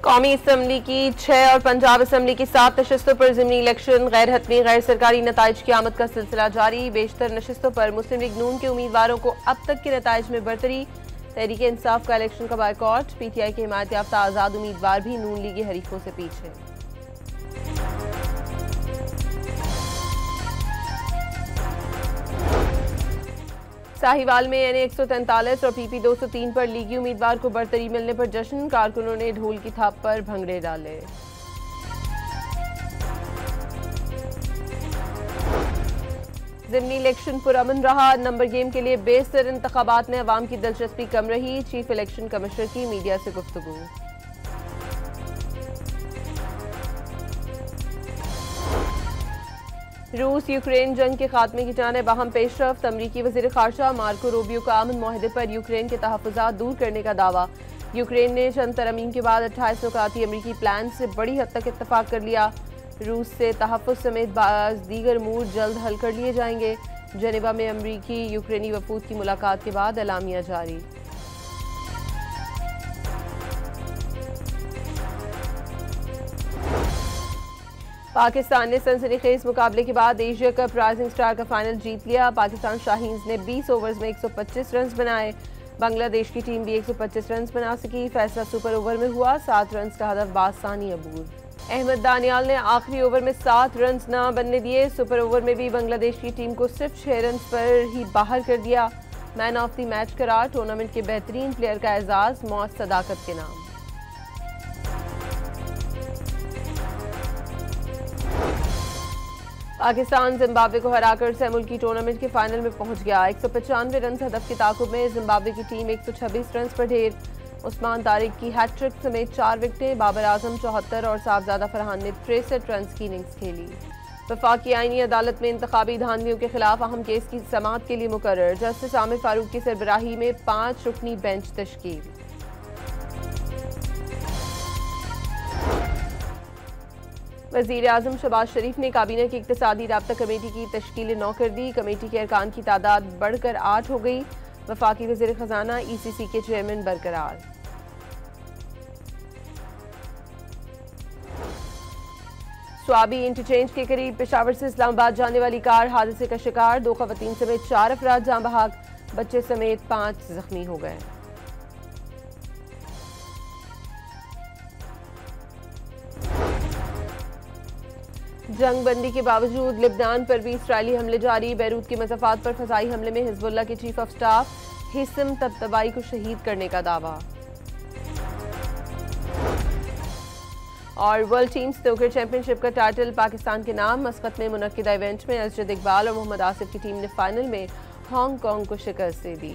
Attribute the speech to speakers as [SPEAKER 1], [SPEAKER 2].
[SPEAKER 1] कौमी असम्बली की 6 और पंजाब असम्बली की 7 नशस्तों पर ज़िमनी इलेक्शन गैर हतमी गैर सरकारी नताइज की आमद का सिलसिला जारी। बेशतर नशस्तों पर मुस्लिम लीग नून के उम्मीदवारों को अब तक के नताइज में बरतरी। तहरीक इंसाफ का इलेक्शन का बायकॉट। PTI के हिमायत याफ्ता आज़ाद उम्मीदवार भी नून लीगी हरीफों से पीछे। साहिवाल में NA 143 और PP 203 पर लीगी उम्मीदवार को बरतरी मिलने पर जश्न। कारकुनों ने ढोल की थाप पर भंगड़े डाले। ज़िमनी इलेक्शन पुरअमन रहा। नंबर गेम के लिए बेसर इंतखाबात में अवाम की दिलचस्पी कम रही। चीफ इलेक्शन कमिश्नर की मीडिया से गुफ्तगू। रूस यूक्रेन जंग के खात्मे की जानिब अहम पेशरफ्त। अमरीकी वज़ीर ख़ारजा मार्को रूबियो का अमन मुआहदे पर यूक्रेन के तहफ़्फ़ुज़ात दूर करने का दावा। यूक्रेन ने चंद तरमीम के बाद 28 नुकाती अमरीकी प्लान से बड़ी हद तक इत्तफाक कर लिया। रूस से तहफ़्फ़ुज़ समेत बाज़ दीगर अमूर जल्द हल कर लिए जाएंगे। जनेवा में अमरीकी यूक्रेनी वफूद की मुलाकात के बाद एलामिया जारी। पाकिस्तान ने सनसनीखेज मुकाबले के बाद एशिया कप राइजिंग स्टार का फाइनल जीत लिया। पाकिस्तान शाहीन्स ने 20 ओवर्स में 125 रन बनाए। बांग्लादेश की टीम भी 125 रन बना सकी। फैसला सुपर ओवर में हुआ। 7 रन का हदफ बासानी अबूर। अहमद दानियाल ने आखिरी ओवर में 7 रन ना बनने दिए। सुपर ओवर में भी बांग्लादेश की टीम को सिर्फ 6 रन पर ही बाहर कर दिया। मैन ऑफ द मैच करार। टूर्नामेंट के बेहतरीन प्लेयर का एजाज मौत सदाकत के नाम। पाकिस्तान जिम्बाब्वे को हराकर सेमुल्की टूर्नामेंट के फाइनल में पहुंच गया। 195 रन हदफ के ताकुब में जिम्बाब्वे की टीम 126 रन पर ढेर। उस्मान तारिक की हैट्रिक समेत 4 विकेटें। बाबर आजम 74 और साहबजादा फरहान ने 63 रन की इनिंग्स खेली। वफाकी आईनी अदालत में इंतखाबी धांधलियों के खिलाफ अहम केस की समाअत के लिए मुकर्रर। जस्टिस आमिर फारूक की सरबराही में 5 रुकनी बेंच तश्कील। वज़ीर आज़म शहबाज शरीफ ने काबीना की इक़्तिसादी राब्ता कमेटी की तश्कील 9 कर दी। कमेटी के अरकान की तादाद बढ़कर 8 हो गई। वफाकी वज़ीर ख़जाना ECC के चेयरमैन बरकरार। स्वाबी इंटरचेंज के करीब पेशावर से इस्लामाबाद जाने वाली कार हादसे का शिकार। 2 ख़वातीन समेत 4 अफराद जाँ बहक। बच्चे समेत 5 जख्मी हो गए। जंग बंदी के बावजूद लिबनान पर भी इसराइली हमले जारी। बैरूत के मज़ाफ़ात पर फ़ज़ाई हमले में हिज़्बुल्लाह के चीफ ऑफ स्टाफ हिस्म तबतबाई को शहीद करने का दावा। और वर्ल्ड टीम स्नूकर चैंपियनशिप का टाइटल पाकिस्तान के नाम। मस्कत में मुनक्किदा इवेंट में असजद इकबाल और मोहम्मद आसिफ की टीम ने फाइनल में हांगकांग को शिकस्त दे दी।